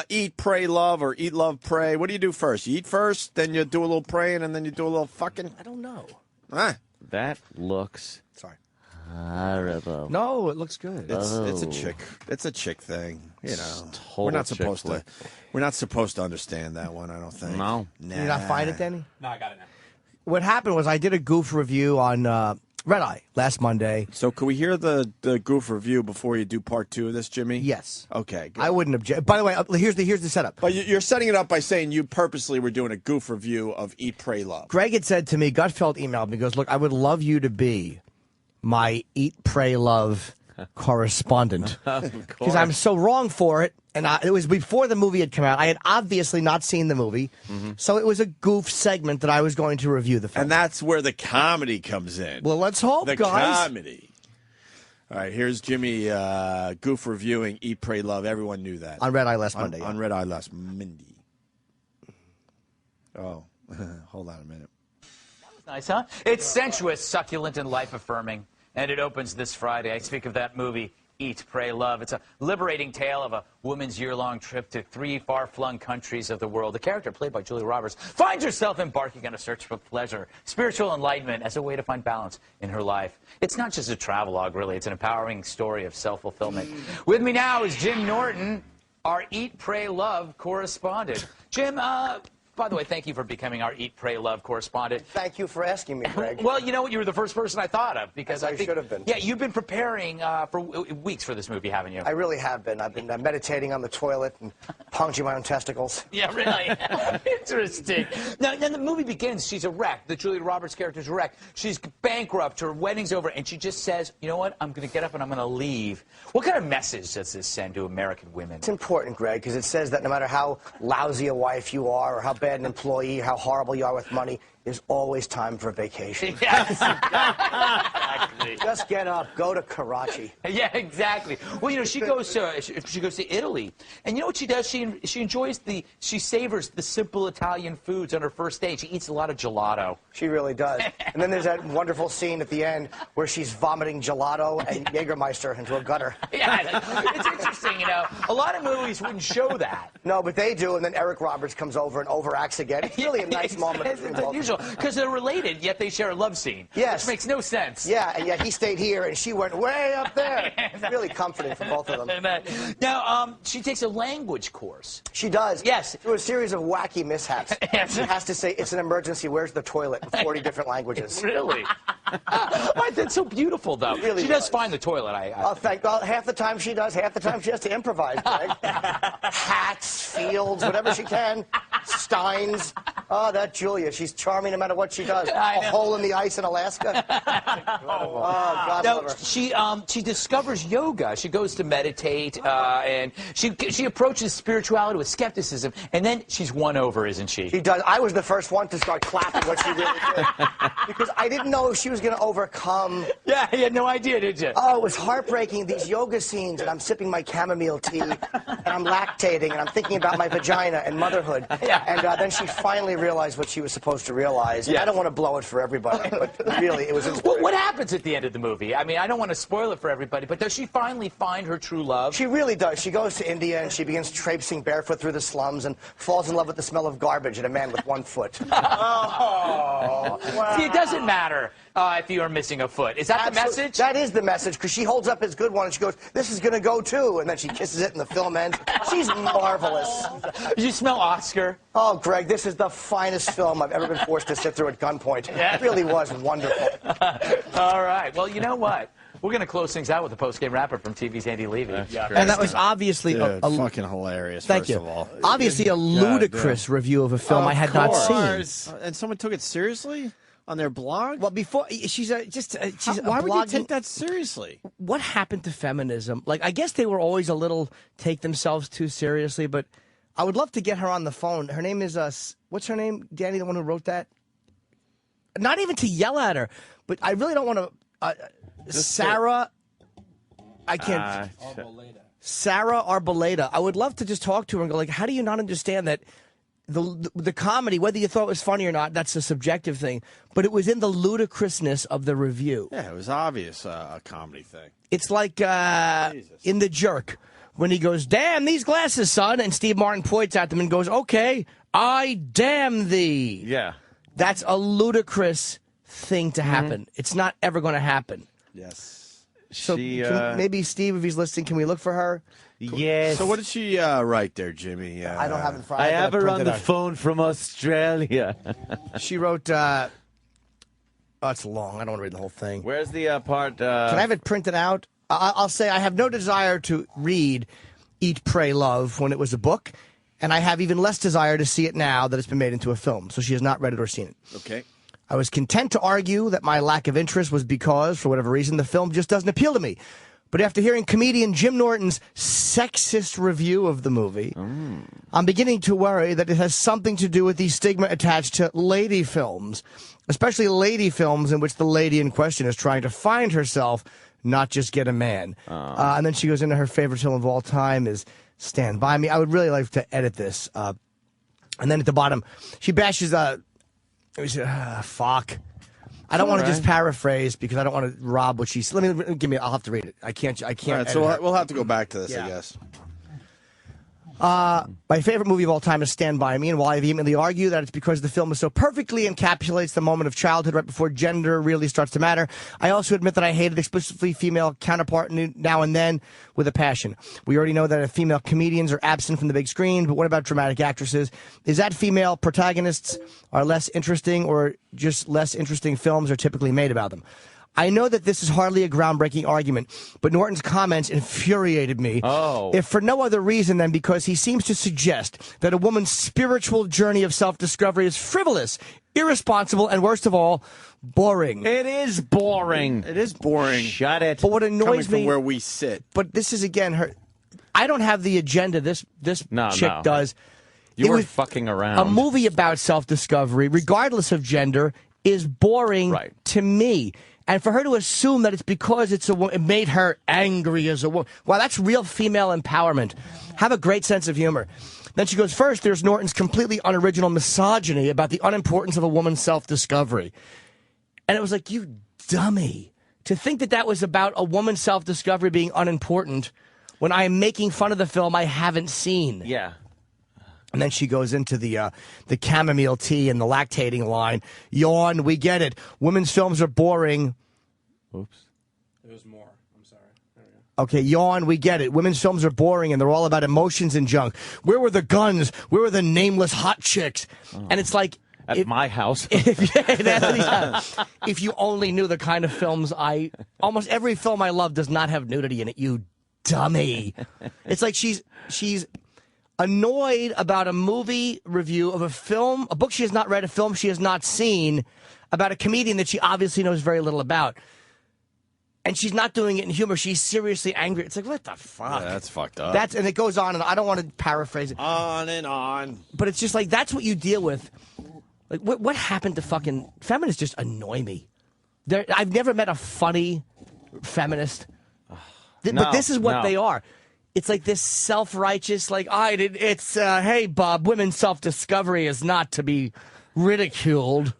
Eat, pray, love, or eat, love, pray. What do you do first? You eat first, then you do a little praying, and then you do a little fucking. I don't know. That looks horrible. No, it looks good. It's a chick. It's a chick thing. You know, Total we're not chick supposed flick. to. We're not supposed to understand that one. I don't think. No. Nah. You're not find it, Danny? No, I got it now. What happened was I did a goof review on Red Eye last Monday. So, can we hear the goof review before you do part 2 of this, Jimmy? Yes. Okay. Good. I wouldn't object. By the way, here's the setup. But you're setting it up by saying you purposely were doing a goof review of Eat, Pray, Love. Greg had said to me, Gutfeld emailed me, goes, look, I would love you to be my Eat, Pray, Love correspondent. Because I'm so wrong for it. And it was before the movie had come out. I had obviously not seen the movie. So it was a goof segment that I was going to review the film. And that's where the comedy comes in. Well, let's hope, the guys. comedy. All right, here's Jimmy goof reviewing Eat, Pray, Love. Everyone knew that. On Red Eye last Monday. On Red Eye last Monday. Oh, hold on a minute. Nice, huh? It's sensuous, succulent, and life-affirming. And it opens this Friday. I speak of that movie, Eat, Pray, Love. It's a liberating tale of a woman's year-long trip to 3 far-flung countries of the world. The character, played by Julia Roberts, finds herself embarking on a search for pleasure, spiritual enlightenment as a way to find balance in her life. It's not just a travelogue, really. It's an empowering story of self-fulfillment. With me now is Jim Norton, our Eat, Pray, Love correspondent. Jim, by the way, thank you for becoming our Eat, Pray, Love correspondent. Thank you for asking me, Greg. Well, you know what? You were the first person I thought of because I think should have been. Yeah, you've been preparing for weeks for this movie, haven't you? I really have been. I've been meditating on the toilet and puncturing my own testicles. Yeah, really. Interesting. Now, the movie begins. She's a wreck. The Julia Roberts character's a wreck. She's bankrupt. Her wedding's over, and she just says, "You know what? I'm going to get up and I'm going to leave." What kind of message does this send to American women? It's important, Greg, because it says that no matter how lousy a wife you are or how bad an employee, how horrible you are with money, there's always time for vacation. Yes, exactly. Just get up, go to Karachi. Yeah, exactly. Well, you know, she goes to Italy, and you know what she does? She savors the simple Italian foods on her first date. She eats a lot of gelato. She really does. And then there's that wonderful scene at the end where she's vomiting gelato and Jägermeister into a gutter. Yeah, it's interesting, you know. A lot of movies wouldn't show that. No, but they do, and then Eric Roberts comes over and overacts again. It's really a nice moment. It's unusual, because they're related, yet they share a love scene. Yes. Which makes no sense. Yeah, and yet he stayed here, and she went way up there. It's really comforting for both of them. Now, she takes a language course. She does. Yes. Through a series of wacky mishaps. Yes. She has to say, it's an emergency, where's the toilet? In 40 different languages. Really? That's so beautiful, though. It really she does was. find the toilet. Half the time she does, half the time she has to improvise, Greg. Hats, fields, whatever she can. Steins. Oh, that Julia. She's charming no matter what she does. A hole in the ice in Alaska. Oh, God love her. She discovers yoga. She goes to meditate, and she approaches spirituality with skepticism, and then she's won over, isn't she? She does. I was the first one to start clapping what she really did. Because I didn't know if she was going to overcome. Yeah, you had no idea, did you? Oh, it was heartbreaking, these yoga scenes, and I'm sipping my chamomile tea, and I'm lactating, and I'm thinking about my vagina and motherhood. Yeah. And then she finally realized what she was supposed to realize. And Yeah. I don't want to blow it for everybody, but really, it was inspiring. What happens at the end of the movie? I mean, I don't want to spoil it for everybody, but does she finally find her true love? She really does. She goes to India, and she begins traipsing barefoot through the slums and falls in love with the smell of garbage and a man with one foot. Oh, wow. See, it doesn't matter if you are missing a foot. Is that the message? That is the message, because she holds up his good one, and she goes, this is going to go, too. And then she kisses it, and the film ends. She's marvelous. Did you smell Oscar? Oh, Greg, this is the finest film I've ever been forced to sit through at gunpoint. Yeah. It really was wonderful. All right. Well, you know what? We're going to close things out with a post-game wrap-up from TV's Andy Levy. And that was obviously fucking hilarious. Thank first you. Of all, Obviously a ludicrous review of a film I had not seen. And someone took it seriously on their blog. Well, before she's why would you take that seriously? What happened to feminism? Like, I guess they were always a little take themselves too seriously, but I would love to get her on the phone. Her name is what's her name? Danny, the one who wrote that. Not even to yell at her, but I really don't want to. Sarah, I can't. Sarah Arboleda. I would love to just talk to her and go like, how do you not understand that the comedy, whether you thought it was funny or not, that's a subjective thing. But it was in the ludicrousness of the review. Yeah, it was obvious a comedy thing. It's like in The Jerk, when he goes, "Damn these glasses, son," and Steve Martin points at them and goes, "Okay, I damn thee." Yeah. That's a ludicrous thing to happen. It's not ever going to happen. Yes. So maybe Steve, if he's listening, can we look for her? Yes. So what did she write there, Jimmy? I don't have it in front. I have her on the phone from Australia. She wrote, oh, it's long. I don't want to read the whole thing. Where's the part? Can I have it printed out? I'll say I have no desire to read Eat, Pray, Love when it was a book, and I have even less desire to see it now that it's been made into a film. So she has not read it or seen it. Okay. I was content to argue that my lack of interest was because, for whatever reason, the film just doesn't appeal to me. But after hearing comedian Jim Norton's sexist review of the movie, I'm beginning to worry that it has something to do with the stigma attached to lady films, especially lady films in which the lady in question is trying to find herself, not just get a man. And then she goes into her favorite film of all time is Stand By Me. I would really like to edit this. And then at the bottom, she bashes, fuck. I don't want to just paraphrase because I don't want to rob what she's. I'll have to read it. I can't. All right, so we'll have to go back to this, I guess. My favorite movie of all time is Stand By Me, and while I vehemently argue that it's because the film so perfectly encapsulates the moment of childhood right before gender really starts to matter, I also admit that I hated explicitly female counterpart now and then with a passion. We already know that female comedians are absent from the big screen, but what about dramatic actresses? Is that female protagonists are less interesting, or just less interesting films are typically made about them? I know that this is hardly a groundbreaking argument, but Norton's comments infuriated me, if for no other reason than because he seems to suggest that a woman's spiritual journey of self-discovery is frivolous, irresponsible, and worst of all, boring. It is boring. It is boring. Shut it. But what annoys Coming me, from where we sit. but this is again her. I don't have the agenda. This chick does. You were fucking around. A movie about self-discovery, regardless of gender, is boring to me. And for her to assume that it's because it's a woman, it made her angry as a woman. Wow, that's real female empowerment. Have a great sense of humor. Then she goes, first, there's Norton's completely unoriginal misogyny about the unimportance of a woman's self-discovery. And it was like, you dummy. To think that that was about a woman's self-discovery being unimportant when I am making fun of the film I haven't seen. Yeah. And then she goes into the chamomile tea and the lactating line. Yawn, we get it. Women's films are boring. Oops. There's more. I'm sorry. There we go. Okay, yawn, we get it. Women's films are boring and they're all about emotions and junk. Where were the guns? Where were the nameless hot chicks? And it's like... At my house. If you only knew the kind of films almost every film I love does not have nudity in it, you dummy. It's like she's annoyed about a movie review of a film, a book she has not read, a film she has not seen, about a comedian that she obviously knows very little about. And she's not doing it in humor. She's seriously angry. It's like, what the fuck? Yeah, that's fucked up. And it goes on, and I don't want to paraphrase it. On and on. But it's just like, that's what you deal with. Like, what happened to fucking... Feminists just annoy me. I've never met a funny feminist. But this is what they are. It's like this self-righteous, like, hey, Bob, women's self-discovery is not to be ridiculed.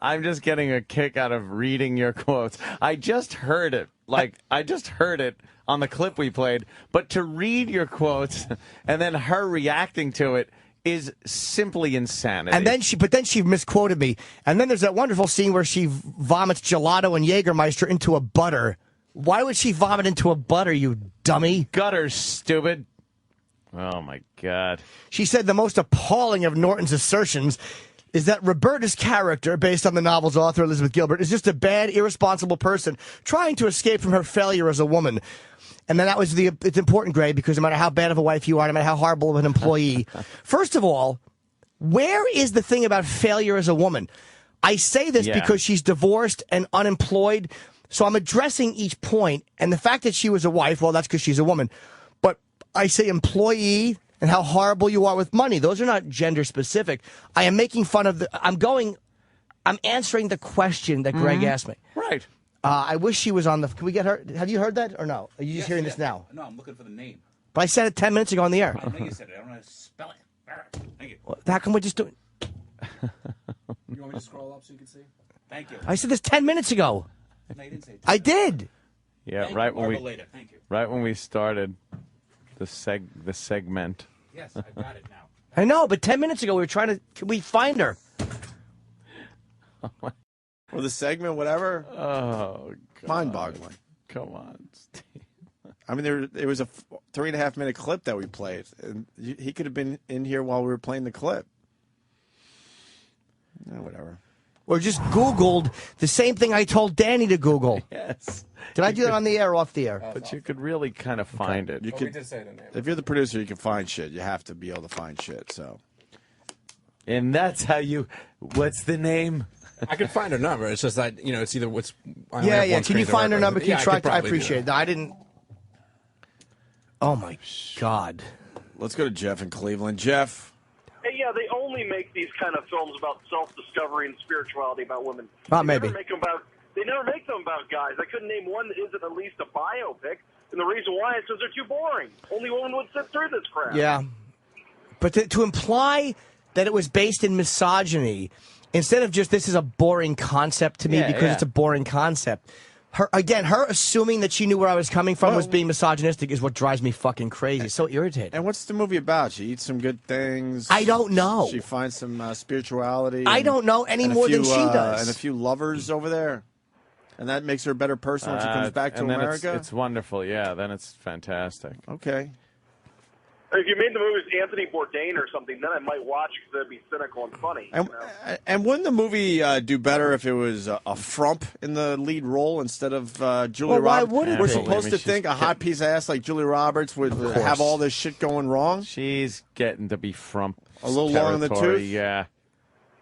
I'm just getting a kick out of reading your quotes. I just heard it. I just heard it on the clip we played. But to read your quotes and then her reacting to it is simply insanity. And then she misquoted me. And then there's that wonderful scene where she vomits gelato and Jägermeister into a butter. Why would she vomit into a butter, you dummy? Gutter, stupid. Oh, my God. She said the most appalling of Norton's assertions is that Roberta's character, based on the novel's author, Elizabeth Gilbert, is just a bad, irresponsible person trying to escape from her failure as a woman. And then it's important, Gray, because no matter how bad of a wife you are, no matter how horrible of an employee, first of all, where is the thing about failure as a woman? I say this because she's divorced and unemployed, so I'm addressing each point. And the fact that she was a wife, well, that's because she's a woman. But I say employee and how horrible you are with money. Those are not gender specific. I am making fun of I'm answering the question that Greg asked me. Right. I wish she was on the... Can we get her? Have you heard that or no? Are you just hearing this now? No, I'm looking for the name. But I said it 10 minutes ago on the air. I know you said it. I don't know how to spell it. Thank you. Well, how come we just do it? You want me to scroll up so you can see? Thank you. I said this 10 minutes ago. No, you didn't say it. I did. Yeah, Thank right you. when we Later. Thank you. right when we started. the segment. Yes, I got it now. I know, but 10 minutes ago we were trying to. Can we find her? Or the segment, whatever. Oh, God. Mind-boggling. Come on, Steve. I mean, there was a 3.5 minute clip that we played, and he could have been in here while we were playing the clip. Whatever. Or just Googled the same thing I told Danny to Google. Yes. Did I do that on the air or off the air? But you could really kind of find it. You Well, could, we did say the name. if you're the producer, you can find shit. You have to be able to find shit. So. And that's how you. What's the name? I could find her number. It's just that, it's either what's. I only Yeah, have yeah. one Can you screen to find her work number? with. Can you Yeah, try? could I probably do appreciate it. that. I didn't. Oh my God. Let's go to Jeff in Cleveland. Jeff. Hey, yeah, they only make these kind of films about self-discovery and spirituality about women. Maybe. They never make them about guys. I couldn't name one that isn't at least a biopic, and the reason why is because they're too boring. Only women would sit through this crap. Yeah. But to imply that it was based in misogyny, instead of just this is a boring concept to me because it's a boring concept. Her assuming that she knew where I was coming from was being misogynistic is what drives me fucking crazy. So irritating. And what's the movie about? She eats some good things. I don't know. She finds some spirituality. I don't know any more than she does. And a few lovers over there. And that makes her a better person when she comes back to and then America? It's wonderful. Yeah, then it's fantastic. Okay. If you made the movie with Anthony Bourdain or something, then I might watch because it'd be cynical and funny. And wouldn't the movie do better if it was a frump in the lead role instead of Julia Well, why Roberts? would it We're be? supposed to She's think a hot piece of ass like Julia Roberts would have all this shit going wrong? She's getting to be frump. A little long in the territory, tooth? Yeah.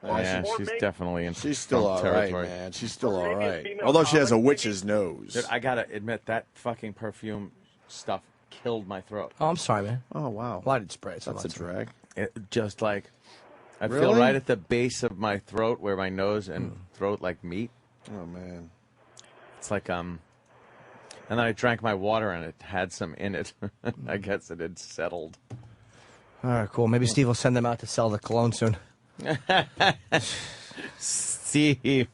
Yeah, Or she's maybe- definitely in She's still frump all right, territory. man. She's still all maybe a right. female Although she has a comic, witch's nose. Dude, I gotta admit that fucking perfume stuff killed my throat. Oh, I'm sorry, man. Oh, wow. Why did it spray? That's a drag. It just like I feel Really? right at the base of my throat where my nose and throat like meet. Oh, man. It's like and then I drank my water and it had some in it. I guess it had settled. All right, cool. Maybe Steve will send them out to sell the cologne soon. Steve.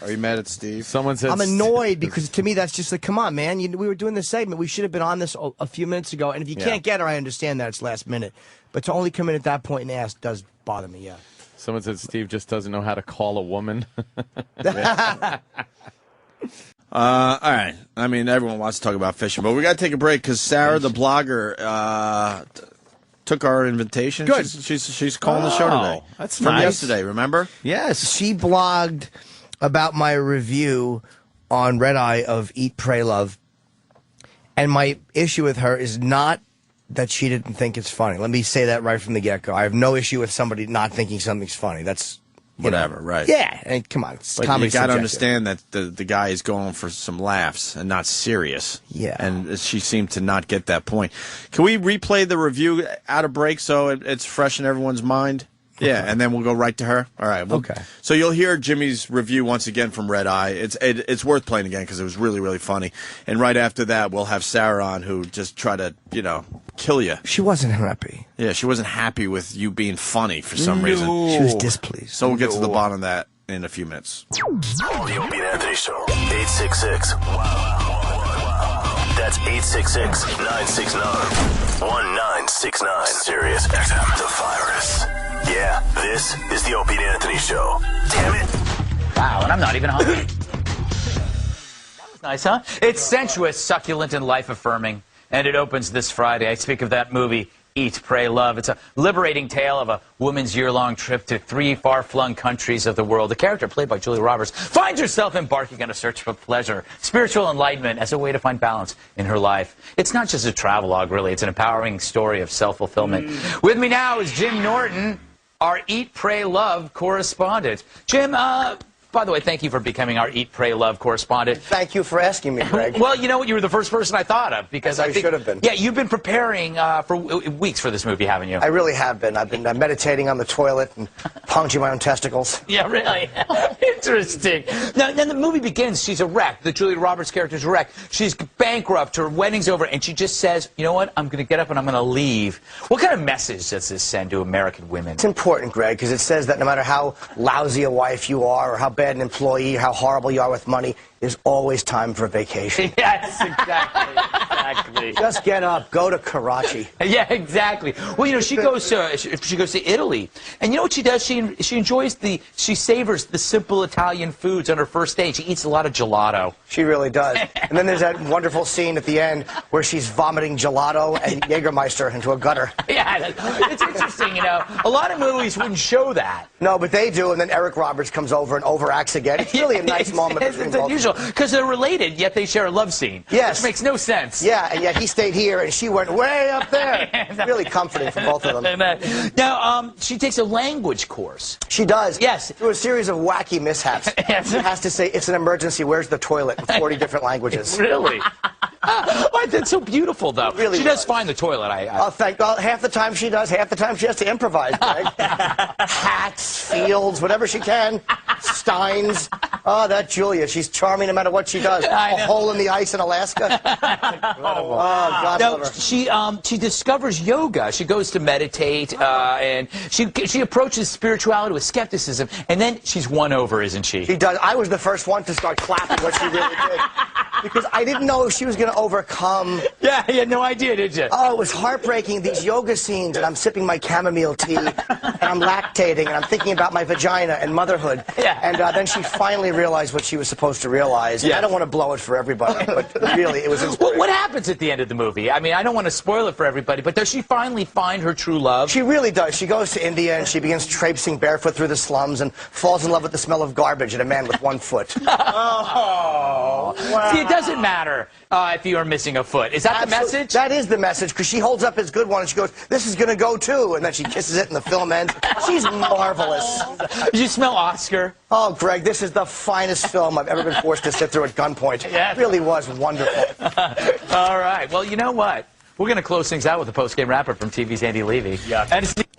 Are you mad at Steve? Someone said I'm annoyed because to me that's just like, come on, man. We were doing this segment. We should have been on this a few minutes ago. And if you can't get her, I understand that it's last minute. But to only come in at that point and ask does bother me, yeah. Someone said Steve just doesn't know how to call a woman. All right. I mean, everyone wants to talk about fishing, but we got to take a break because Sarah, the blogger, took our invitation. Good. She's calling the show today. That's from nice. yesterday. Remember? Yes. She blogged about my review on Red Eye of Eat, Pray, Love. And my issue with her is not that she didn't think it's funny. Let me say that right from the get-go. I have no issue with somebody not thinking something's funny. That's Whatever, right. Yeah, and come on. It's But comedy you got to subjective. understand that the guy is going for some laughs and not serious. Yeah. And she seemed to not get that point. Can we replay the review out of break so it's fresh in everyone's mind? Yeah, and then we'll go right to her. All right. Okay. So you'll hear Jimmy's review once again from Red Eye. It's worth playing again because it was really, really funny. And right after that, we'll have Sarah on who just try to, kill you. She wasn't happy. Yeah, she wasn't happy with you being funny for some reason. She was displeased. So we'll get to the bottom of that in a few minutes. The Opie and Anthony Show. 866. That's 866-969-1969. Sirius XM. The virus. Yeah, this is the Opie and Anthony Show. Damn it. Wow, and I'm not even hungry. That was nice, huh? It's sensuous, succulent, and life-affirming. And it opens this Friday. I speak of that movie, Eat, Pray, Love. It's a liberating tale of a woman's year-long trip to 3 far-flung countries of the world. The character, played by Julia Roberts, finds herself embarking on a search for pleasure, spiritual enlightenment as a way to find balance in her life. It's not just a travelogue, really. It's an empowering story of self-fulfillment. With me now is Jim Norton, our Eat, Pray, Love correspondent. Jim, by the way, thank you for becoming our Eat, Pray, Love correspondent. Thank you for asking me, Greg. Well, you know what? You were the first person I thought of because I think should have been. Yeah, you've been preparing for weeks for this movie, haven't you? I really have been. I've been meditating on the toilet and punching my own testicles. Yeah, really. Interesting. Now, then the movie begins. She's a wreck. The Julia Roberts character's a wreck. She's bankrupt. Her wedding's over, and she just says, "You know what? I'm going to get up and I'm going to leave." What kind of message does this send to American women? It's important, Greg, because it says that no matter how lousy a wife you are or how bad an employee, how horrible you are with money, there's always time for vacation. Yes, exactly. Just get up, go to Karachi. Yeah, exactly. Well, you know, she goes to Italy, and you know what she does? She savors the simple Italian foods on her first date. She eats a lot of gelato. She really does. And then there's that wonderful scene at the end where she's vomiting gelato and Jägermeister into a gutter. Yeah, it's interesting, you know. A lot of movies wouldn't show that. No, but they do, and then Eric Roberts comes over and overacts again. It's really a nice moment. It's unusual, because they're related, yet they share a love scene. Yes. Which makes no sense. Yeah, and yet he stayed here, and she went way up there. It's really comforting for both of them. Now, she takes a language course. She does. Yes. Through a series of wacky mishaps. Yes. She has to say, it's an emergency, where's the toilet, in 40 different languages. Really? Oh, that's so beautiful, though. Really she does find the toilet. Oh, thank God. Half the time she does, half the time she has to improvise, Greg. Hats, fields, whatever she can. Steins. Oh, that Julia. She's charming no matter what she does. A hole in the ice in Alaska. Oh, God love her. She discovers yoga. She goes to meditate, and she approaches spirituality with skepticism, and then she's won over, isn't she? She does. I was the first one to start clapping what she really did. Because I didn't know if she was going to overcome. Yeah, you had no idea, did you? Oh, it was heartbreaking, these yoga scenes, and I'm sipping my chamomile tea, and I'm lactating, and I'm thinking about my vagina and motherhood. Yeah. And then she finally realized what she was supposed to realize. And I don't want to blow it for everybody, but really, it was inspiring. What happens at the end of the movie? I mean, I don't want to spoil it for everybody, but does she finally find her true love? She really does. She goes to India, and she begins traipsing barefoot through the slums and falls in love with the smell of garbage and a man with one foot. Oh, wow. See, it doesn't matter if you are missing a foot. Is that the message? That is the message, because she holds up his good one, and she goes, this is going to go, too. And then she kisses it, and the film ends. She's marvelous. Did you smell Oscar? Oh, Greg, this is the finest film I've ever been forced to sit through at gunpoint. Yeah. It really was wonderful. All right. Well, you know what? We're going to close things out with a post-game wrap-up from TV's Andy Levy. Yeah.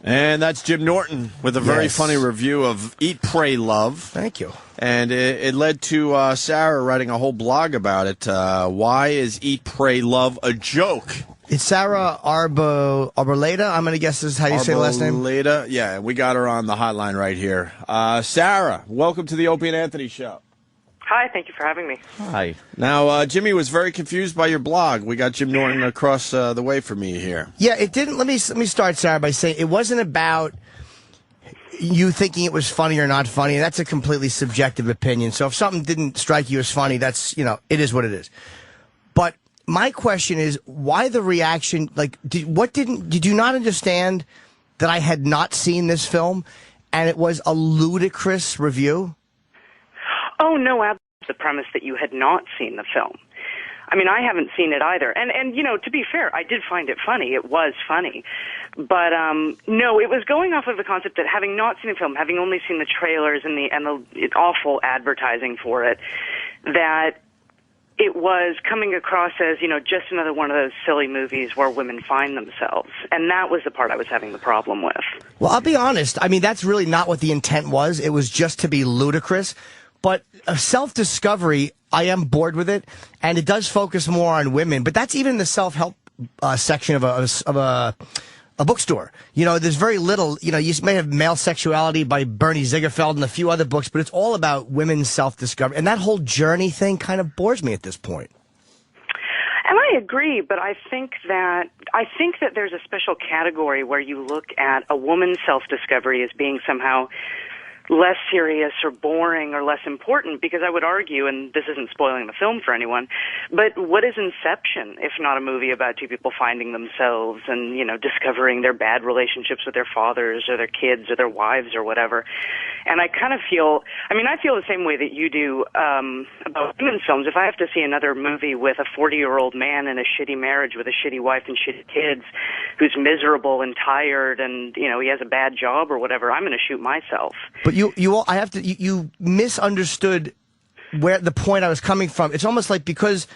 And that's Jim Norton with a very funny review of Eat, Pray, Love. Thank you. And it led to Sarah writing a whole blog about it. Why is Eat, Pray, Love a joke? It's Sarah Arboleda. I'm going to guess this is how you say the last name. Arboleda. Yeah, we got her on the hotline right here. Sarah, welcome to the Opie and Anthony Show. Hi, thank you for having me. Hi. Now, Jimmy was very confused by your blog. We got Jim Norton across the way from me here. Yeah, it didn't. Let me start, Sarah, by saying it wasn't about you thinking it was funny or not funny. That's a completely subjective opinion. So if something didn't strike you as funny, that's, it is what it is. But my question is, why the reaction? Like, did you not understand that I had not seen this film and it was a ludicrous review? Oh, no, absolutely. The premise that you had not seen the film. I mean, I haven't seen it either. And to be fair, I did find it funny. It was funny. But, no, it was going off of the concept that having not seen the film, having only seen the trailers and the awful advertising for it, that it was coming across as, just another one of those silly movies where women find themselves. And that was the part I was having the problem with. Well, I'll be honest. I mean, that's really not what the intent was. It was just to be ludicrous. But self-discovery, I am bored with it, and it does focus more on women. But that's even in the self-help section of a bookstore. There's very little. You may have Male Sexuality by Bernie Ziegfeld and a few other books, but it's all about women's self-discovery. And that whole journey thing kind of bores me at this point. And I agree, but I think that there's a special category where you look at a woman's self-discovery as being somehow less serious or boring or less important, because I would argue, and this isn't spoiling the film for anyone, but what is Inception if not a movie about two people finding themselves and, discovering their bad relationships with their fathers or their kids or their wives or whatever? And I kind of feel the same way that you do about women's films. If I have to see another movie with a 40-year-old man in a shitty marriage with a shitty wife and shitty kids who's miserable and tired and, he has a bad job or whatever, I'm going to shoot myself. But you misunderstood where the point I was coming from. It's almost like because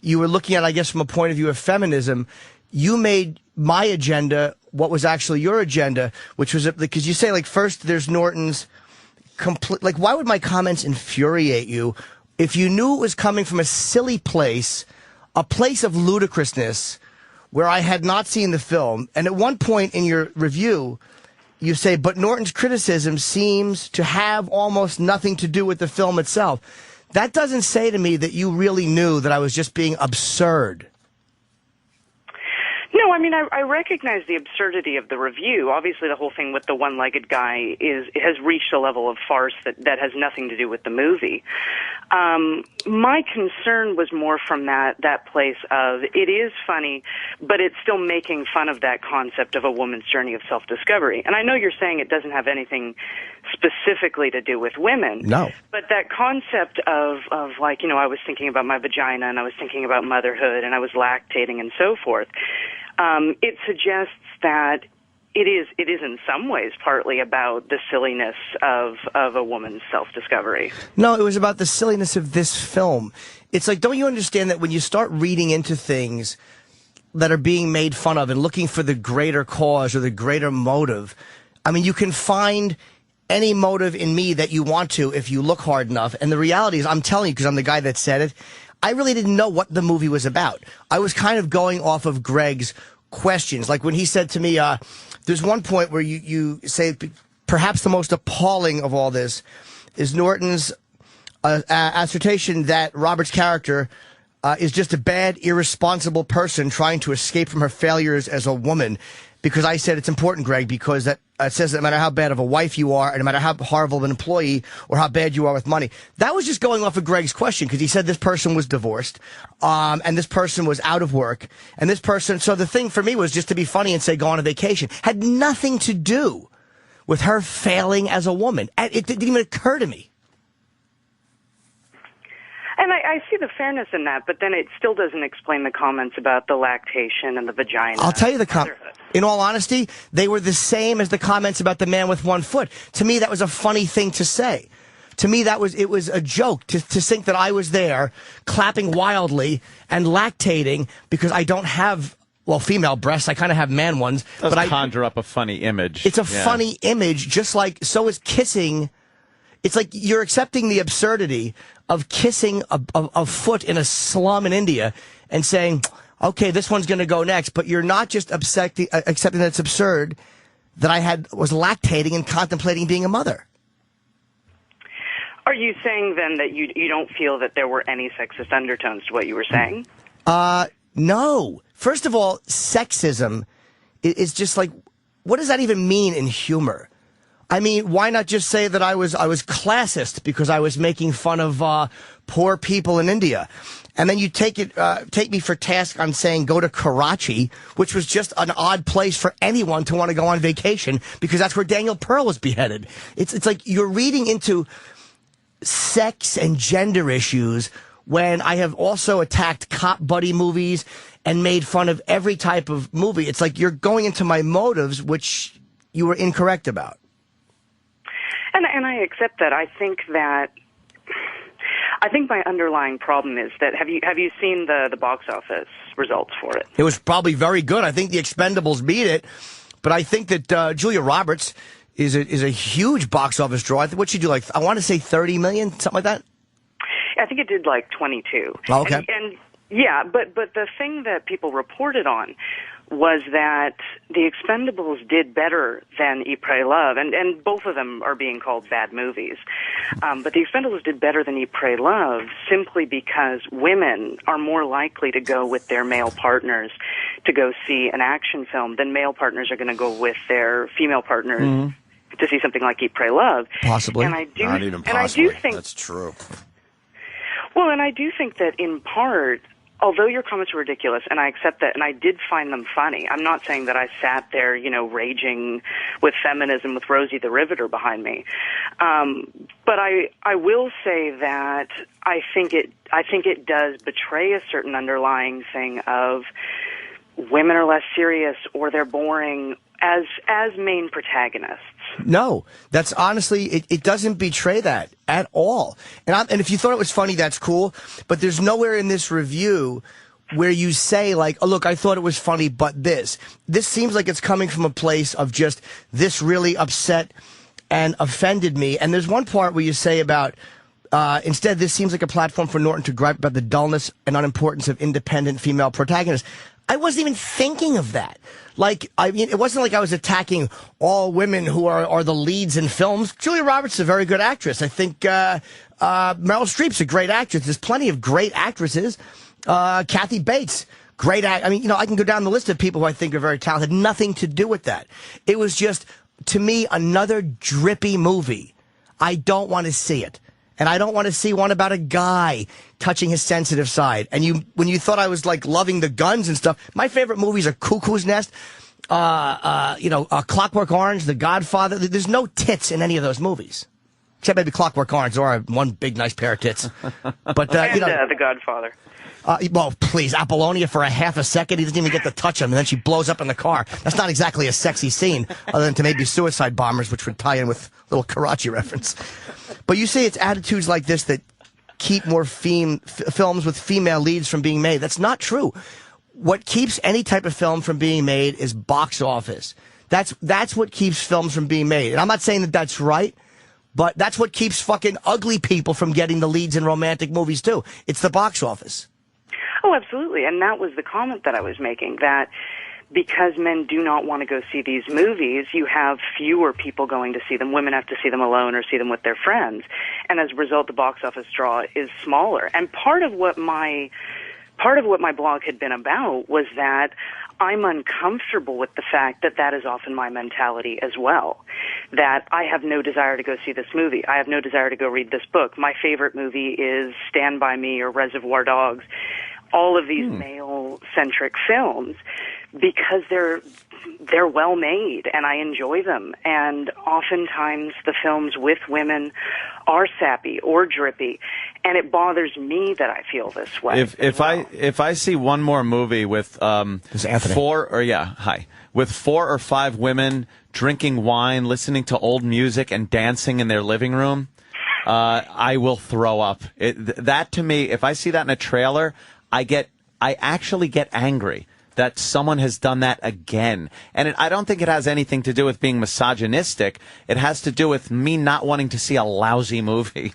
you were looking at, I guess, from a point of view of feminism, you made my agenda what was actually your agenda, which was because you say, like, first there's Norton's complete. Like, why would my comments infuriate you if you knew it was coming from a silly place, a place of ludicrousness, where I had not seen the film? And at one point in your review, you say, but Norton's criticism seems to have almost nothing to do with the film itself. that doesn't say to me that you really knew that I was just being absurd. No, I mean, I recognize the absurdity of the review. Obviously, the whole thing with the one-legged guy has reached a level of farce that has nothing to do with the movie. My concern was more from that place of it is funny, but it's still making fun of that concept of a woman's journey of self-discovery. And I know you're saying it doesn't have anything specifically to do with women. No. But that concept of like, I was thinking about my vagina and I was thinking about motherhood and I was lactating and so forth. It suggests that it is in some ways partly about the silliness of a woman's self-discovery. No, it was about the silliness of this film. It's like, don't you understand that when you start reading into things that are being made fun of and looking for the greater cause or the greater motive, I mean, you can find any motive in me that you want to if you look hard enough. And the reality is, I'm telling you, because I'm the guy that said it, I really didn't know what the movie was about. I was kind of going off of Greg's questions. Like when he said to me, there's one point where you say perhaps the most appalling of all this is Norton's assertion that Robert's character is just a bad, irresponsible person trying to escape from her failures as a woman. Because I said it's important, Greg, because that it says that no matter how bad of a wife you are, and no matter how horrible of an employee or how bad you are with money. That was just going off of Greg's question, because he said this person was divorced, and this person was out of work, and this person. So the thing for me was just to be funny and say go on a vacation. Had nothing to do with her failing as a woman. It didn't even occur to me. And I see the fairness in that, but then it still doesn't explain the comments about the lactation and the vagina. I'll tell you in all honesty, they were the same as the comments about the man with one foot. To me, that was a funny thing to say. To me, it was a joke to think that I was there clapping wildly and lactating because I don't have, well, female breasts. I kind of have man ones. Does conjure up a funny image. It's a funny image, just like, so is kissing. It's like you're accepting the absurdity of kissing a foot in a slum in India and saying, okay, this one's going to go next, but you're not just accepting that it's absurd that I was lactating and contemplating being a mother. Are you saying then that you don't feel that there were any sexist undertones to what you were saying? No. First of all, sexism is just like, what does that even mean in humor? I mean, why not just say that I was classist because I was making fun of poor people in India? And then you take me for task on saying go to Karachi, which was just an odd place for anyone to want to go on vacation because that's where Daniel Pearl was beheaded. It's like you're reading into sex and gender issues when I have also attacked cop buddy movies and made fun of every type of movie. It's like you're going into my motives, which you were incorrect about. And I accept that. I think my underlying problem is that have you seen the box office results for it? It was probably very good. I think The Expendables beat it, but I think that Julia Roberts is a huge box office draw. What'd she do? Like I want to say 30 million, something like that. I think it did like 22. Oh, okay. And yeah, but the thing that people reported on was that The Expendables did better than Eat, Pray, Love, and both of them are being called bad movies. But The Expendables did better than Eat, Pray, Love simply because women are more likely to go with their male partners to go see an action film than male partners are going to go with their female partners to see something like Eat, Pray, Love. Possibly. And I do, Not even possibly. And I do think that's true. Well, and I do think that in part, although your comments were ridiculous, and I accept that, and I did find them funny, I'm not saying that I sat there, raging with feminism with Rosie the Riveter behind me. But I will say that I think it does betray a certain underlying thing of women are less serious or they're boring as main protagonists. No, that's honestly, it doesn't betray that at all. And if you thought it was funny, that's cool. But there's nowhere in this review where you say like, oh, look, I thought it was funny, but this seems like it's coming from a place of just this really upset and offended me. And there's one part where you say about, instead, this seems like a platform for Norton to gripe about the dullness and unimportance of independent female protagonists. I wasn't even thinking of that. Like, I mean, it wasn't like I was attacking all women who are the leads in films. Julia Roberts is a very good actress. I think Meryl Streep's a great actress. There's plenty of great actresses. Kathy Bates, great I mean, I can go down the list of people who I think are very talented. Nothing to do with that. It was just, to me, another drippy movie. I don't want to see it. And I don't want to see one about a guy touching his sensitive side. And when you thought I was like loving the guns and stuff, my favorite movies are Cuckoo's Nest, Clockwork Orange, The Godfather. There's no tits in any of those movies, except maybe Clockwork Orange or one big nice pair of tits. But The Godfather. Well, please, Apollonia for a half a second. He doesn't even get to touch him, and then she blows up in the car. That's not exactly a sexy scene, other than to maybe Suicide Bombers, which would tie in with a little Karachi reference. But you say it's attitudes like this that keep more films with female leads from being made. That's not true. What keeps any type of film from being made is box office. That's what keeps films from being made. And I'm not saying that that's right, but that's what keeps fucking ugly people from getting the leads in romantic movies, too. It's the box office. Oh, absolutely. And that was the comment that I was making, that because men do not want to go see these movies, you have fewer people going to see them. Women have to see them alone or see them with their friends. And as a result, the box office draw is smaller. And part of what my blog had been about was that I'm uncomfortable with the fact that that is often my mentality as well. That I have no desire to go see this movie. I have no desire to go read this book. My favorite movie is Stand By Me or Reservoir Dogs. All of these male-centric films, because they're well made and I enjoy them. And oftentimes the films with women are sappy or drippy, and it bothers me that I feel this way. If I see one more movie with four or five women drinking wine, listening to old music, and dancing in their living room, I will throw up. That to me, if I see that in a trailer, I actually get angry that someone has done that again. And I don't think it has anything to do with being misogynistic. It has to do with me not wanting to see a lousy movie.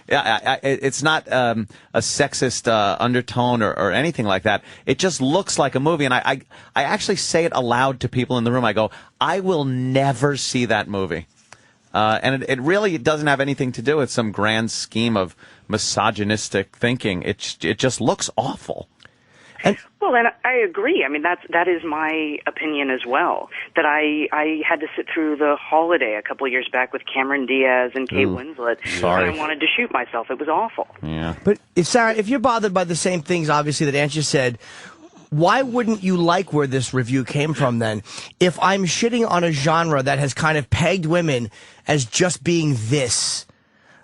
It's not a sexist undertone or anything like that. It just looks like a movie. And I actually say it aloud to people in the room. I go, I will never see that movie. And it really doesn't have anything to do with some grand scheme of misogynistic thinking. It just looks awful. And I agree. I mean, that is my opinion as well. That I had to sit through The Holiday a couple of years back with Cameron Diaz and Kate Winslet. Sorry. And I wanted to shoot myself. It was awful. Yeah. But Sarah, if you're bothered by the same things, obviously, that Antje said, why wouldn't you like where this review came from then? If I'm shitting on a genre that has kind of pegged women as just being this,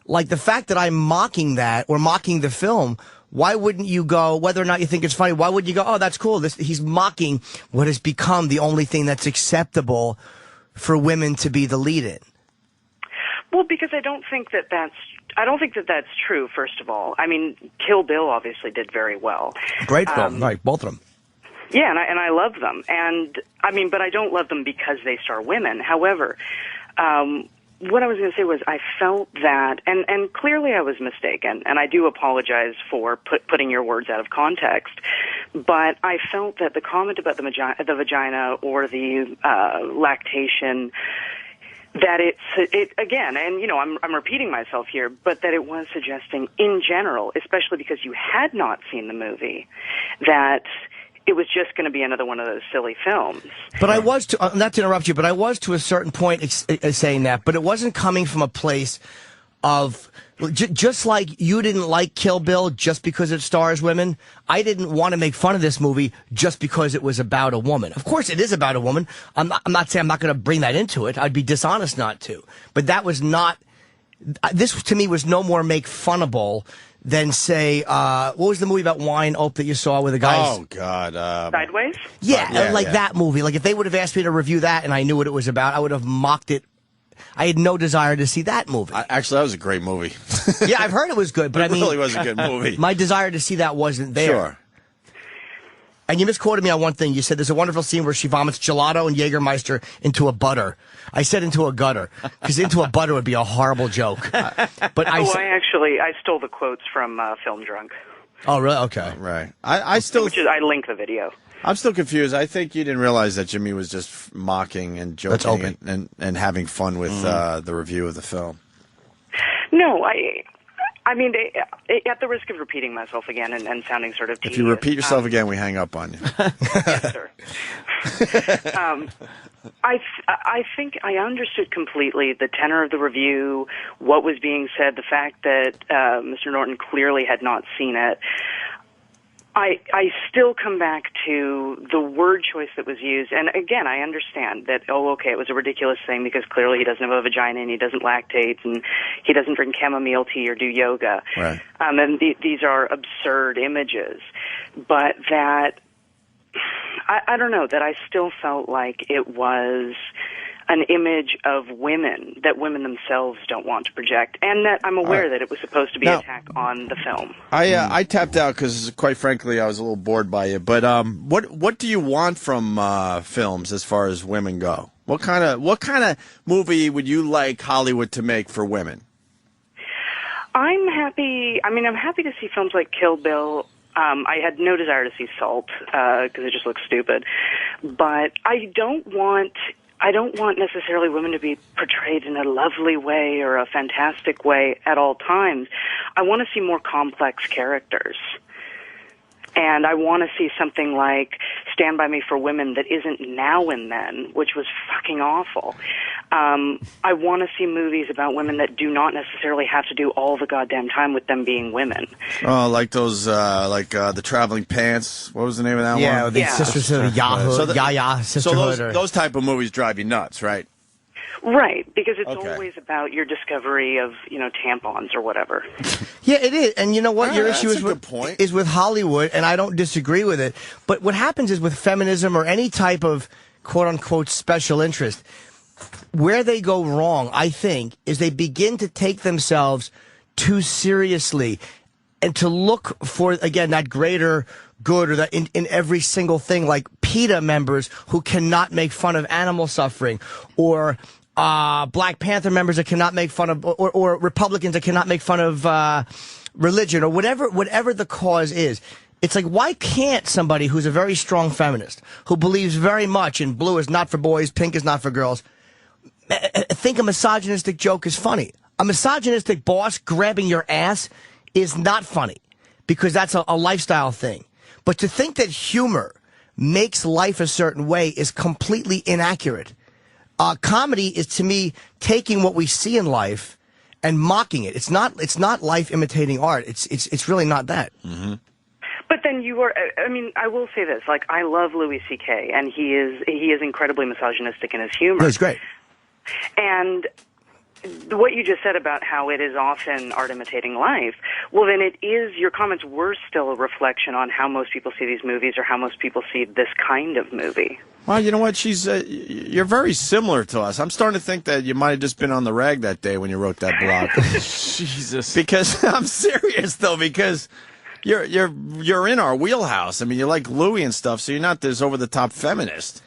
like the fact that I'm mocking that or mocking the film, why wouldn't you go, whether or not you think it's funny, why would you go, oh, that's cool. He's mocking what has become the only thing that's acceptable for women to be the lead in? Well, because I don't think that that's true, first of all. I mean, Kill Bill obviously did very well. Great film, right, both of them. Yeah, and I love them. And I mean, but I don't love them because they star women. However, what I was going to say was I felt that, and clearly I was mistaken, and I do apologize for putting your words out of context, but I felt that the comment about the vagina or the lactation, that it again, and you know, I'm repeating myself here, but that it was suggesting in general, especially because you had not seen the movie, that it was just going to be another one of those silly films. But I was, not to interrupt you, but I was to a certain point saying that, but it wasn't coming from a place of, just like you didn't like Kill Bill just because it stars women, I didn't want to make fun of this movie just because it was about a woman. Of course it is about a woman. I'm not saying I'm not going to bring that into it. I'd be dishonest not to. But that was not, this to me was no more make funnable than say, what was the movie about wine, Ope, that you saw with the guys? Oh, God. Sideways? Yeah, that movie. Like, if they would have asked me to review that and I knew what it was about, I would have mocked it. I had no desire to see that movie. Actually, that was a great movie. Yeah, I've heard it was good, but it really was a good movie. My desire to see that wasn't there. Sure. And you misquoted me on one thing. You said there's a wonderful scene where she vomits gelato and Jägermeister into a butter. I said into a gutter, because into a butter would be a horrible joke. But I stole the quotes from Film Drunk. Oh, really? Okay. Right. I I link the video. I'm still confused. I think you didn't realize that Jimmy was just mocking and joking and having fun with the review of the film. No, I mean, at the risk of repeating myself again and sounding sort of tedious, If you repeat yourself again, we hang up on you. Yes, sir. I think I understood completely the tenor of the review, what was being said, the fact that Mr. Norton clearly had not seen it. I still come back to the word choice that was used. And again, I understand that, okay, it was a ridiculous thing because clearly he doesn't have a vagina and he doesn't lactate and he doesn't drink chamomile tea or do yoga. Right. And these are absurd images. But that, I don't know, that I still felt like it was an image of women that women themselves don't want to project, and that I'm aware that it was supposed to be an attack on the film. I tapped out because, quite frankly, I was a little bored by it. But what do you want from films as far as women go? What kind of movie would you like Hollywood to make for women? I'm happy. I mean, I'm happy to see films like Kill Bill. I had no desire to see Salt because it just looks stupid. But I don't want necessarily women to be portrayed in a lovely way or a fantastic way at all times. I want to see more complex characters. And I want to see something like Stand By Me for Women that isn't Now and Then, which was fucking awful. I want to see movies about women that do not necessarily have to do all the goddamn time with them being women. Oh, like those, the Traveling Pants. What was the name of that one? Yeah, the Sisters of Yahoo, Sisterhood. So those type of movies drive you nuts, right? Right, because it's always about your discovery of, tampons or whatever. Yeah, it is. And you know what? Your issue is with Hollywood, and I don't disagree with it. But what happens is with feminism or any type of quote-unquote special interest, where they go wrong, I think, is they begin to take themselves too seriously and to look for, again, that greater good or that in every single thing, like PETA members who cannot make fun of animal suffering, or Black Panther members that cannot make fun of, or Republicans that cannot make fun of religion, or whatever the cause is. It's like, why can't somebody who's a very strong feminist, who believes very much in blue is not for boys, pink is not for girls, think a misogynistic joke is funny? A misogynistic boss grabbing your ass is not funny, because that's a lifestyle thing. But to think that humor makes life a certain way is completely inaccurate. Comedy is, to me, taking what we see in life and mocking it. It's not life imitating art. It's really not that. Mm-hmm. But then I will say this, like, I love Louis C.K., and he is incredibly misogynistic in his humor. No, he's great. And what you just said about how it is often art imitating life, well, then your comments were still a reflection on how most people see these movies or how most people see this kind of movie. Well, you know what? You're very similar to us. I'm starting to think that you might have just been on the rag that day when you wrote that blog. Jesus. Because I'm serious though, because you're in our wheelhouse. I mean, you like Louis and stuff, so you're not this over the top feminist.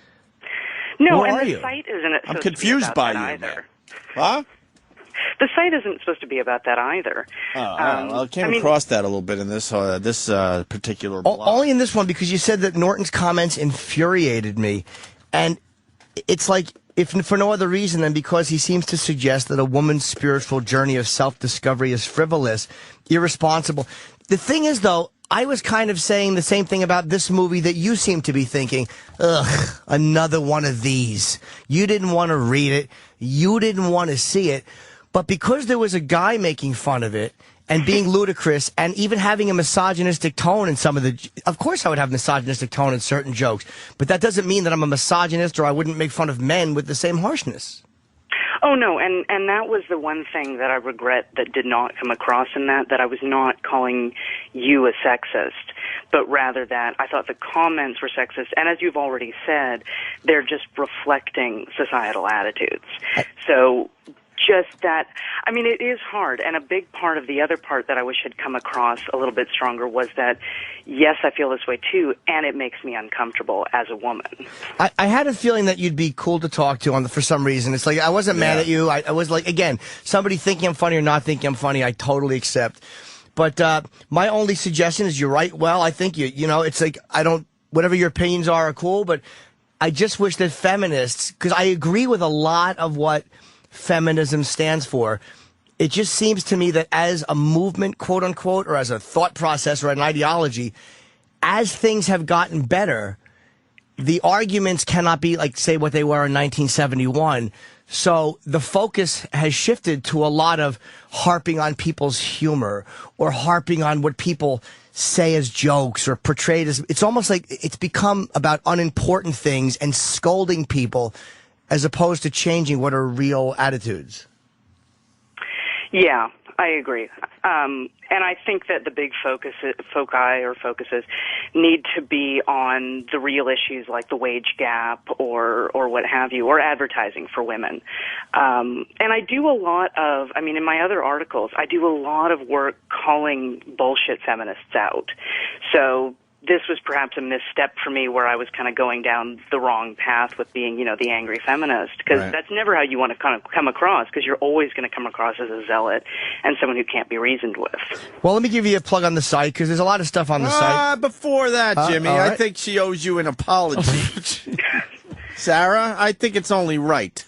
No, Who and are the you? site isn't. I'm confused by you either. Huh? The site isn't supposed to be about that either. Well, I came across that a little bit in this particular blog. Only in this one, because you said that Norton's comments infuriated me. And it's like, if for no other reason than because he seems to suggest that a woman's spiritual journey of self-discovery is frivolous, irresponsible. The thing is, though, I was kind of saying the same thing about this movie that you seem to be thinking, ugh, another one of these. You didn't want to read it. You didn't want to see it. But because there was a guy making fun of it and being ludicrous and even having a misogynistic tone in some of the... Of course I would have misogynistic tone in certain jokes, but that doesn't mean that I'm a misogynist or I wouldn't make fun of men with the same harshness. Oh, no, and that was the one thing that I regret that did not come across in that I was not calling you a sexist, but rather that I thought the comments were sexist, and as you've already said, they're just reflecting societal attitudes. So just that, I mean, it is hard, and a big part of the other part that I wish had come across a little bit stronger was that, yes, I feel this way too, and it makes me uncomfortable as a woman. I had a feeling that you'd be cool to talk to for some reason. It's like, I wasn't mad at you. I was like, again, somebody thinking I'm funny or not thinking I'm funny, I totally accept. But my only suggestion is you write well. I think you know, it's like, whatever your opinions are cool, but I just wish that feminists, because I agree with a lot of what feminism stands for. It just seems to me that as a movement, quote unquote, or as a thought process or an ideology, as things have gotten better, the arguments cannot be like, say, what they were in 1971. So the focus has shifted to a lot of harping on people's humor or harping on what people say as jokes or portrayed as. It's almost like it's become about unimportant things and scolding people as opposed to changing what are real attitudes. Yeah, I agree. And I think that the big focuses need to be on the real issues like the wage gap or what have you, or advertising for women. And I do a lot of, in my other articles, I do a lot of work calling bullshit feminists out. So this was perhaps a misstep for me where I was kind of going down the wrong path with being, the angry feminist, because that's never how you want to kind of come across, because you're always going to come across as a zealot and someone who can't be reasoned with. Well, let me give you a plug on the site, because there's a lot of stuff on the site. Before that, Jimmy, right. I think she owes you an apology. Sarah, I think it's only right.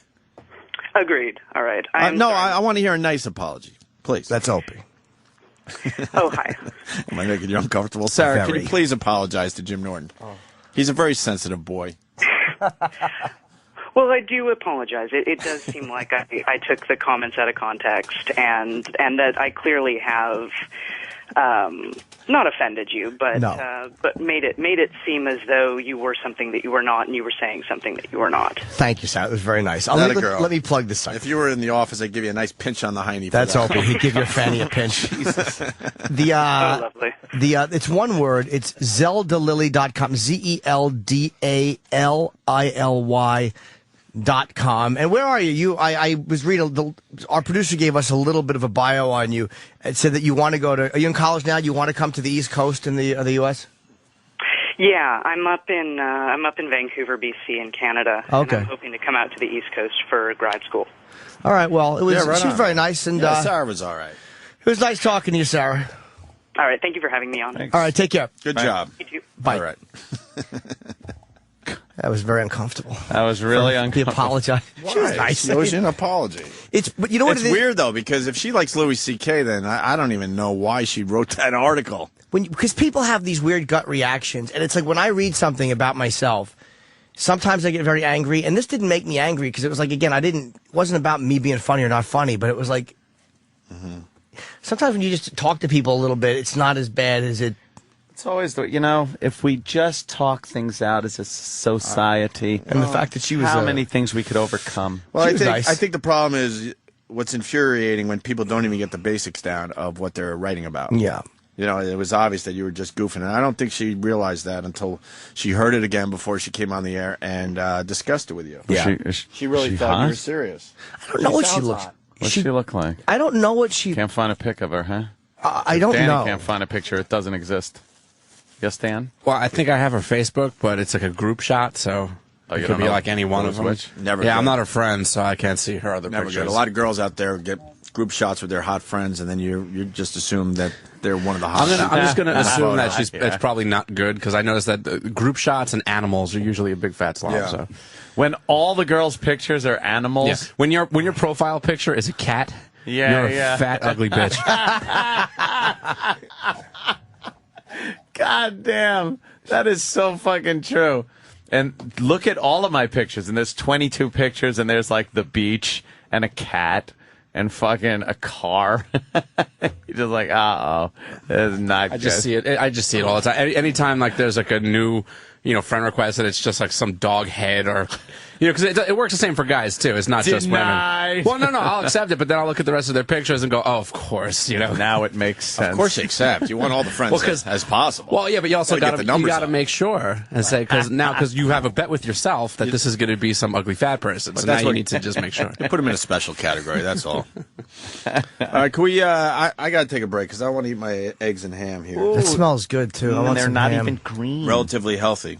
Agreed. All right. I want to hear a nice apology, please. That's Opie. Oh, hi. Am I making you uncomfortable? Sarah, can Very. you please apologize to Jim Norton? He's a very sensitive boy. Well, I do apologize. It does seem like I took the comments out of context, and that I clearly have not offended you, but made it seem as though you were something that you were not, and you were saying something that you were not. Thank you, Sarah. It was very nice. Let me plug this site. If you were in the office, I'd give you a nice pinch on the hiney. That's for that. Opie. He'd give your fanny a pinch. Jesus. Lovely. It's one word. It's zeldalily.com. ZELDALILY.com. And where are you? I was reading, our producer gave us a little bit of a bio on you. It said that you want to are you in college now? You want to come to the East Coast in the U.S.? Yeah, I'm up in Vancouver, BC, in Canada. Okay. And I'm hoping to come out to the East Coast for grad school. All right. Well, she was on. very nice, and Sarah was all right. it was nice talking to you, Sarah. All right, thank you for having me on. Thanks. All right, take care. Good job. You too. Bye. All right. That was very uncomfortable. That was really He uncomfortable. apologized. She was nice. She owes you an apology. But you know what It's it is? weird, though, because if she likes Louis C.K., then I don't even know why she wrote that article. Because people have these weird gut reactions, and it's like when I read something about myself, sometimes I get very angry, and this didn't make me angry because it was like, again, it wasn't about me being funny or not funny, but it was like, sometimes when you just talk to people a little bit, it's not as bad as it. It's always if we just talk things out as a society, And the fact that she was how many things we could overcome. Well, She was nice. I think the problem is what's infuriating when people don't even get the basics down of what they're writing about. Yeah. It was obvious that you were just goofing, and I don't think she realized that until she heard it again before she came on the air and discussed it with you. Yeah. She really thought hot? you were serious. I don't know what she looks. What's she look like? I don't know what she. Can't find a pic of her, huh? I don't Danny know. can't find a picture. It doesn't exist. Yes, Dan? Well, I think I have her Facebook, but it's like a group shot, so Oh, it you could don't be know like any one of them. which? Never Yeah, good. I'm not her friend, so I can't see her other Never pictures. good. A lot of girls out there get group shots with their hot friends, and then you just assume that they're one of the hot. I'm just going to assume that Yeah. it's probably not good because I noticed that the group shots and animals are usually a big fat slob. Yeah. So. When all the girls' pictures are animals. Yeah. When your profile picture is a cat, Yeah, you're yeah. a fat ugly bitch. God damn. That is so fucking true. And look at all of my pictures, and there's 22 pictures, and there's like the beach and a cat and fucking a car. You're just like, uh-oh. This is not I just see it. I just see it all the time. Anytime like there's like a new, friend request and it's just like some dog head or, because it works the same for guys too. It's not just Deny. women. Well, no, I'll accept it, but then I'll look at the rest of their pictures and go, oh, of course, Now it makes sense. Of course, you accept. You want all the friends Well, 'cause- as possible. Well, yeah, but you also Gotta get got the to numbers up. make sure and say because you have a bet with yourself that this is going to be some ugly fat person. So now that's you what- need to just make sure. Put them in a special category. That's all. All right, can we? I got to take a break because I want to eat my eggs and ham here. That smells good too. I And want they're some not ham. even green. Relatively healthy.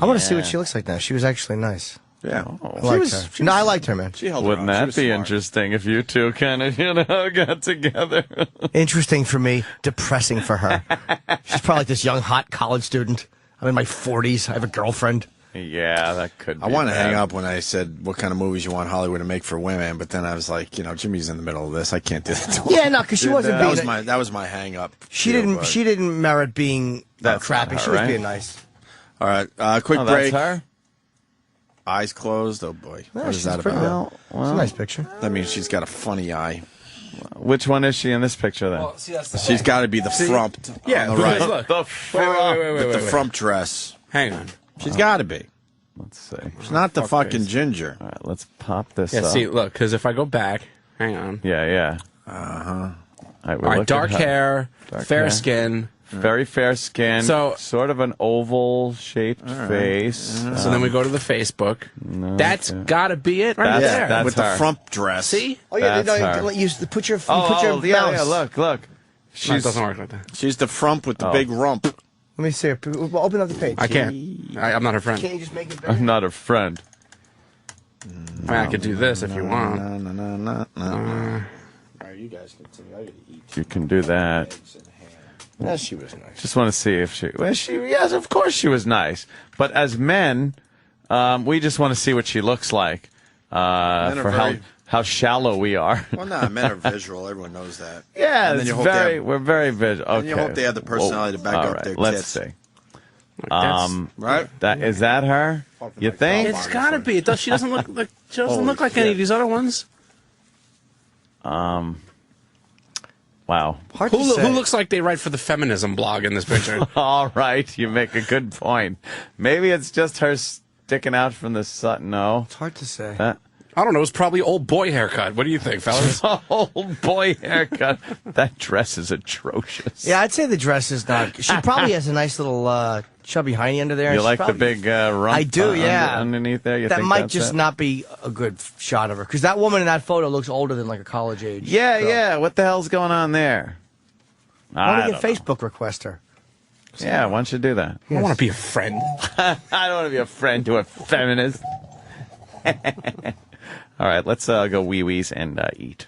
I want to see what she looks like now. She was actually nice. Yeah. I liked her. No, I liked her, man. She held her Wouldn't own. She that was be smart. interesting if you two kind of, got together? Interesting for me, depressing for her. She's probably like this young, hot college student. I'm in my 40s. I have a girlfriend. Yeah, that could be. I want to bad. hang up when I said what kind of movies you want Hollywood to make for women, but then I was like, Jimmy's in the middle of this. I can't do that to him. Yeah, no, because she wasn't being. That was my hang up. She didn't. She didn't merit being That's crappy. not her, She was right? being nice. All right, quick Oh, break. that's her? Eyes closed. Oh boy, Yeah, what is she's that pretty about? good. It's a nice picture. That means she's got a funny eye. Which one is she in this picture then? Well, see, that's the She's got to be the frump. Yeah, on the right. look. The With the frump dress. Hang on. She's got to be. Let's see. It's not the fucking ginger. All right, let's pop this Yeah, up. see, look, because if I go back, hang on. Yeah. Uh-huh. All All right, dark hair, Dark fair hair. skin. Very fair skin. So- sort of an oval-shaped face. So then we go to the Facebook. That's got to be it right That's- there. that's With her. the frump dress. See? Oh yeah, That's her. no, you put your Oh, yeah, mouse. yeah, look. No, it She's, doesn't work like that. She's the frump with the big rump. Let me see. Open up the page. I can't. I'm not her friend. Can't you just make it bigger? I'm not a friend. I mean, I could do this if you want. No. All right, you guys continue. I gotta eat. You can do that. Eggs and ham. Yeah, she was nice. Just want to see if she... Well, yes, of course she was nice. But as men, we just want to see what she looks like. are For very- how shallow we are. Well, no, men are visual. Everyone knows that. Yeah, And then it's you hope they have- we're very visual. Okay. And you hope they have the personality to back All up right, their let's tits. see. That's- Right? Is that her? You think? It's got to be. She doesn't look like. She doesn't look like any of these other ones. Wow. Hard to say. Who looks like they write for the feminism blog in this picture? All right, you make a good point. Maybe it's just her sticking out from the sun. No. It's hard to say. I don't know. It's probably old boy haircut. What do you think, fellas? Old boy haircut. That dress is atrocious. Yeah, I'd say the dress is not. She probably has a nice little chubby hiney under there. You She's like the probably- big rump? I do, yeah. Underneath there, you That think might that's just it? not be a good shot of her because that woman in that photo looks older than like a college age. Yeah, girl. yeah. What the hell's going on there? Why don't don't you Facebook request her? know. Yeah, why don't you do that? I want to be a friend. I don't want to be a friend to a feminist. All right, let's go wee-wees and eat.